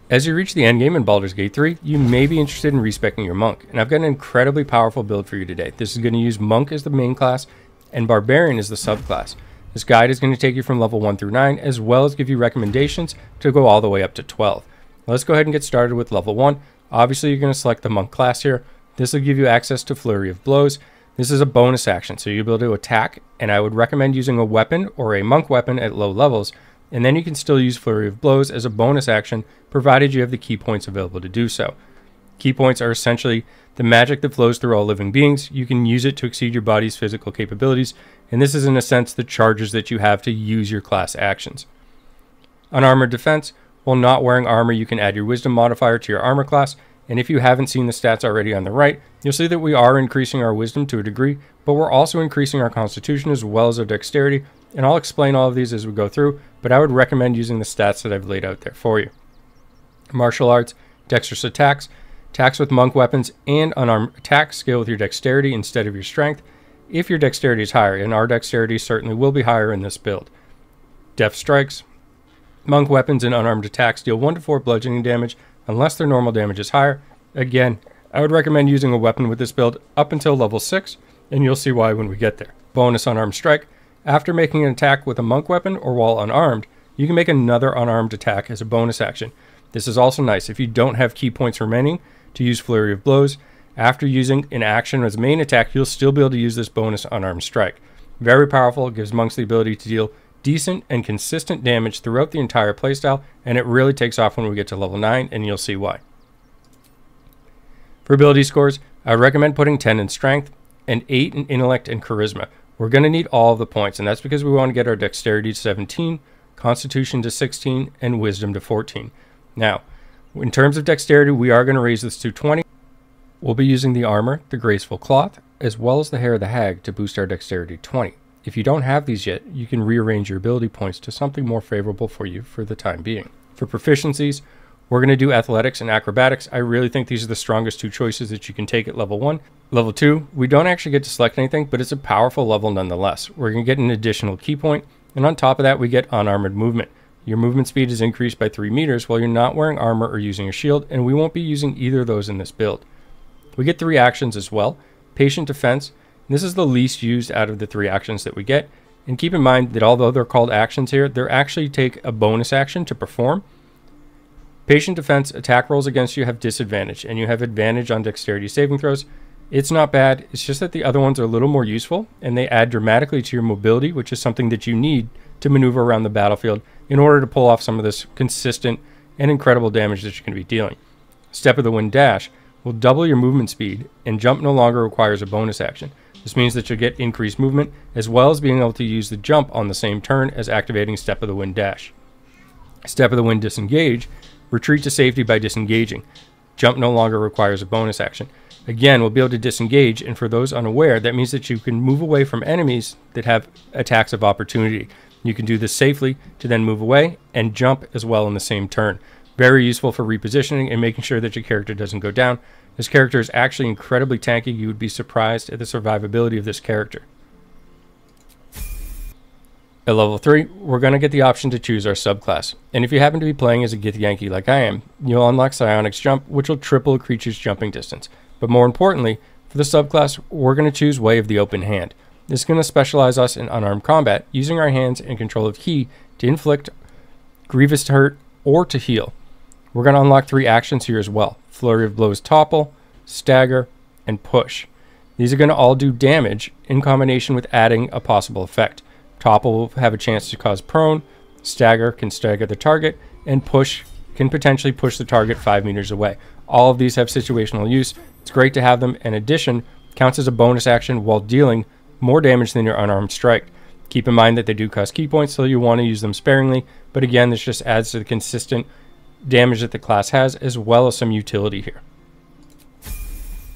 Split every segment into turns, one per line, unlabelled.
As you reach the endgame in Baldur's Gate 3, you may be interested in respeccing your Monk, and I've got an incredibly powerful build for you today. This is going to use Monk as the main class, and Barbarian as the subclass. This guide is going to take you from level 1 through 9, as well as give you recommendations to go all the way up to 12. Let's go ahead and get started with level 1. Obviously, you're going to select the Monk class here. This will give you access to Flurry of Blows. This is a bonus action, so you'll be able to attack, and I would recommend using a weapon or a Monk weapon at low levels, and then you can still use Flurry of Blows as a bonus action, provided you have the key points available to do so. Key points are essentially the magic that flows through all living beings. You can use it to exceed your body's physical capabilities, and this is in a sense the charges that you have to use your class actions. Unarmored defense, while not wearing armor, you can add your wisdom modifier to your armor class, and if you haven't seen the stats already on the right, you'll see that we are increasing our wisdom to a degree, but we're also increasing our constitution as well as our dexterity, and I'll explain all of these as we go through, but I would recommend using the stats that I've laid out there for you. Martial arts, dexterous attacks, attacks with monk weapons, and unarmed attacks scale with your dexterity instead of your strength, if your dexterity is higher, and our dexterity certainly will be higher in this build. Deft strikes, monk weapons and unarmed attacks deal 1 to 4 bludgeoning damage, unless their normal damage is higher. Again, I would recommend using a weapon with this build up until level 6, and you'll see why when we get there. Bonus unarmed strike. After making an attack with a monk weapon or while unarmed, you can make another unarmed attack as a bonus action. This is also nice if you don't have key points remaining to use Flurry of Blows. After using an action as main attack, you'll still be able to use this bonus unarmed strike. Very powerful, gives monks the ability to deal decent and consistent damage throughout the entire playstyle, and it really takes off when we get to level 9, and you'll see why. For ability scores, I would recommend putting 10 in strength and 8 in intellect and charisma. We're going to need all of the points, and that's because we want to get our dexterity to 17, constitution to 16, and wisdom to 14. Now, in terms of dexterity, we are going to raise this to 20. We'll be using the armor, the graceful cloth, as well as the hair of the hag to boost our dexterity to 20. If you don't have these yet, you can rearrange your ability points to something more favorable for you for the time being. For proficiencies, we're going to do athletics and acrobatics. I really think these are the strongest 2 choices that you can take at level 1. Level 2, we don't actually get to select anything, but it's a powerful level nonetheless. We're going to get an additional key point, and on top of that, we get unarmored movement. Your movement speed is increased by 3 meters while you're not wearing armor or using a shield, and we won't be using either of those in this build. We get 3 actions as well. Patient defense. This is the least used out of the 3 actions that we get. And keep in mind that although they're called actions here, they actually take a bonus action to perform. Patient defense attack rolls against you have disadvantage, and you have advantage on dexterity saving throws. It's not bad, it's just that the other ones are a little more useful, and they add dramatically to your mobility, which is something that you need to maneuver around the battlefield in order to pull off some of this consistent and incredible damage that you're going to be dealing. Step of the Wind Dash will double your movement speed, and jump no longer requires a bonus action. This means that you'll get increased movement, as well as being able to use the jump on the same turn as activating Step of the Wind Dash. Step of the Wind Disengage, retreat to safety by disengaging. Jump no longer requires a bonus action. Again, we'll be able to disengage, and for those unaware, that means that you can move away from enemies that have attacks of opportunity. You can do this safely to then move away and jump as well in the same turn. Very useful for repositioning and making sure that your character doesn't go down. This character is actually incredibly tanky. You would be surprised at the survivability of this character. At level 3, we're going to get the option to choose our subclass. And if you happen to be playing as a Githyanki like I am, you'll unlock Psionics Jump, which will triple a creature's jumping distance. But more importantly, for the subclass, we're going to choose Way of the Open Hand. This is going to specialize us in unarmed combat, using our hands and control of ki to inflict grievous hurt or to heal. We're going to unlock 3 actions here as well. Flurry of Blows Topple, Stagger, and Push. These are going to all do damage in combination with adding a possible effect. Topple will have a chance to cause prone, Stagger can stagger the target, and Push can potentially push the target 5 meters away. All of these have situational use. It's great to have them. In addition, counts as a bonus action while dealing more damage than your unarmed strike. Keep in mind that they do cost key points, so you want to use them sparingly, but again, this just adds to the consistent damage that the class has, as well as some utility here.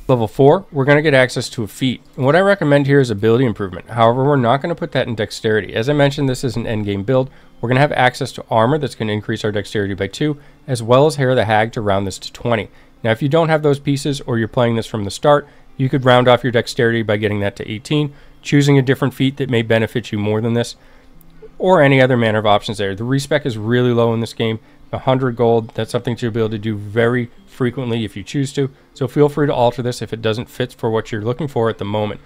Level 4, we're going to get access to a feat. And what I recommend here is ability improvement. However, we're not going to put that in dexterity. As I mentioned, this is an endgame build. We're going to have access to armor that's going to increase our dexterity by 2, as well as Hair of the Hag to round this to 20. Now, if you don't have those pieces, or you're playing this from the start, you could round off your dexterity by getting that to 18, choosing a different feat that may benefit you more than this, or any other manner of options there. The respec is really low in this game, 100 gold. That's something you'll be able to do very frequently if you choose to. So feel free to alter this if it doesn't fit for what you're looking for at the moment.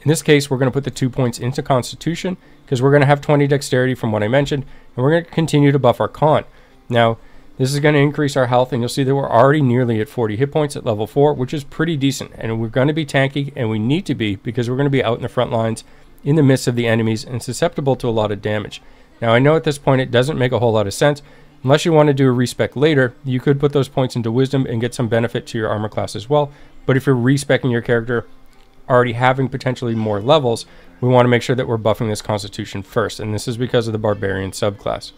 In this case, we're going to put the 2 points into Constitution because we're going to have 20 Dexterity from what I mentioned, and we're going to continue to buff our Con. Now, this is going to increase our health, and you'll see that we're already nearly at 40 hit points at level 4, which is pretty decent. And we're going to be tanky, and we need to be because we're going to be out in the front lines in the midst of the enemies and susceptible to a lot of damage. Now, I know at this point it doesn't make a whole lot of sense. Unless you want to do a respec later, you could put those points into Wisdom and get some benefit to your armor class as well. But if you're respecing your character, already having potentially more levels, we want to make sure that we're buffing this Constitution first, and this is because of the Barbarian subclass.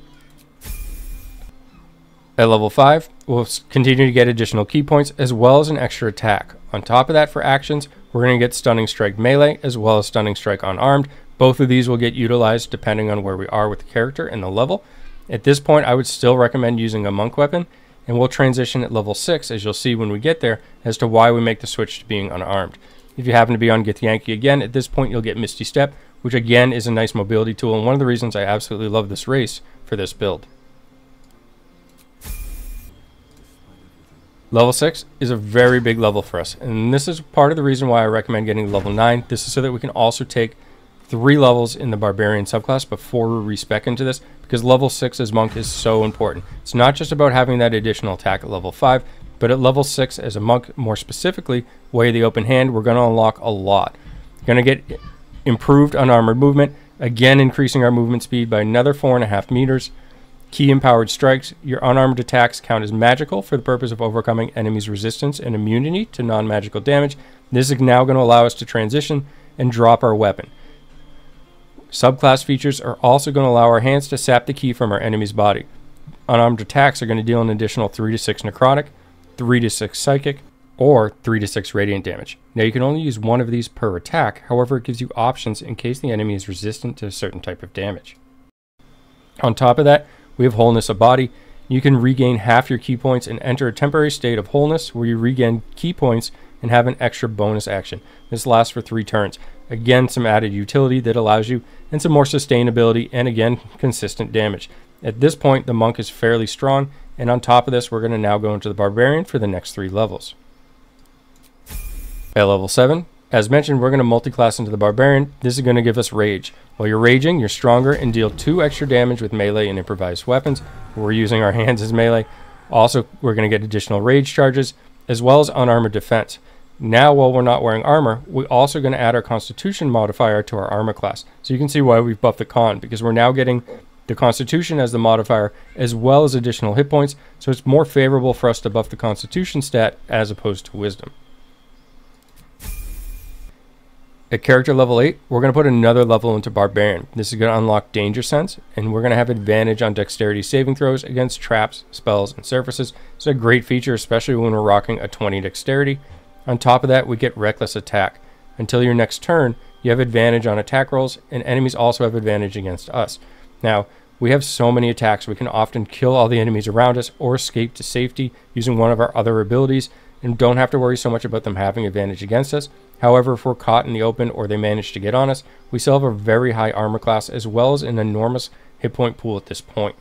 At level 5, we'll continue to get additional key points as well as an extra attack. On top of that, for actions, we're going to get Stunning Strike melee as well as Stunning Strike unarmed. Both of these will get utilized depending on where we are with the character and the level. At this point, I would still recommend using a monk weapon, and we'll transition at level 6, as you'll see when we get there, as to why we make the switch to being unarmed. If you happen to be on Githyanki again, at this point you'll get Misty Step, which again is a nice mobility tool, and one of the reasons I absolutely love this race for this build. Level 6 is a very big level for us, and this is part of the reason why I recommend getting level 9. This is so that we can also take 3 levels in the Barbarian subclass before we respec into this, because level 6 as Monk is so important. It's not just about having that additional attack at level 5, but at level 6 as a Monk, more specifically, Way of the Open Hand, we're going to unlock a lot. We're going to get improved unarmored movement, again increasing our movement speed by another 4.5 meters. Key empowered strikes. Your unarmed attacks count as magical for the purpose of overcoming enemies' resistance and immunity to non-magical damage. This is now going to allow us to transition and drop our weapon. Subclass features are also going to allow our hands to sap the ki from our enemy's body. Unarmed attacks are going to deal an additional 3 to 6 necrotic, 3 to 6 psychic, or 3 to 6 radiant damage. Now you can only use one of these per attack, however it gives you options in case the enemy is resistant to a certain type of damage. On top of that, we have Wholeness of Body. You can regain half your key points and enter a temporary state of wholeness where you regain key points and have an extra bonus action. This lasts for 3 turns. Again, some added utility that allows you, and some more sustainability, and again, consistent damage. At this point, the Monk is fairly strong, and on top of this, we're going to now go into the Barbarian for the next 3 levels. At level 7, as mentioned, we're going to multi-class into the Barbarian. This is going to give us Rage. While you're raging, you're stronger and deal 2 extra damage with melee and improvised weapons. We're using our hands as melee. Also, we're going to get additional rage charges, as well as unarmored defense. Now, while we're not wearing armor, we're also going to add our Constitution modifier to our armor class. So you can see why we've buffed the Con, because we're now getting the Constitution as the modifier, as well as additional hit points. So it's more favorable for us to buff the Constitution stat as opposed to Wisdom. At character level 8, we're going to put another level into Barbarian. This is going to unlock Danger Sense, and we're going to have advantage on dexterity saving throws against traps, spells, and surfaces. It's a great feature, especially when we're rocking a 20 dexterity. On top of that, we get Reckless Attack. Until your next turn, you have advantage on attack rolls, and enemies also have advantage against us. Now, we have so many attacks, we can often kill all the enemies around us or escape to safety using one of our other abilities, and don't have to worry so much about them having advantage against us. However, if we're caught in the open or they manage to get on us, we still have a very high armor class as well as an enormous hit point pool at this point.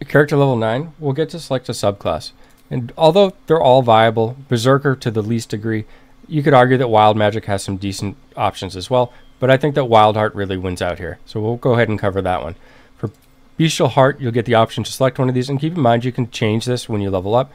At character level 9, we'll get to select a subclass. And although they're all viable, Berserker to the least degree, you could argue that Wild Magic has some decent options as well, but I think that Wildheart really wins out here. So we'll go ahead and cover that one. For Bestial Heart, you'll get the option to select one of these, and keep in mind you can change this when you level up.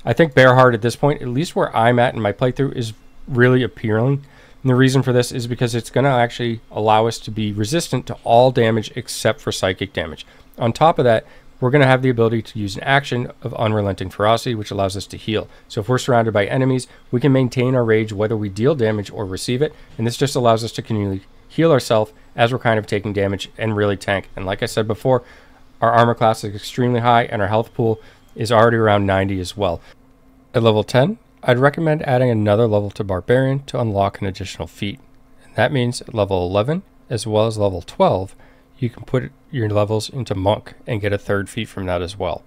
I think Bearheart at this point, at least where I'm at in my playthrough, is really appealing. And the reason for this is because it's going to actually allow us to be resistant to all damage except for psychic damage. On top of that, we're going to have the ability to use an action of Unrelenting Ferocity, which allows us to heal. So if we're surrounded by enemies, we can maintain our rage whether we deal damage or receive it. And this just allows us to continually heal ourselves as we're kind of taking damage and really tank. And like I said before, our armor class is extremely high and our health pool is already around 90 as well. At level 10, I'd recommend adding another level to Barbarian to unlock an additional feat. And that means at level 11 as well as level 12, you can put your levels into Monk and get a 3rd feat from that as well.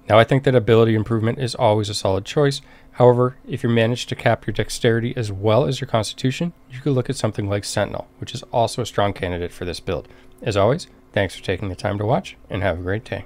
Now I think that ability improvement is always a solid choice. However, if you manage to cap your dexterity as well as your constitution, you could look at something like Sentinel, which is also a strong candidate for this build. As always, thanks for taking the time to watch and have a great day.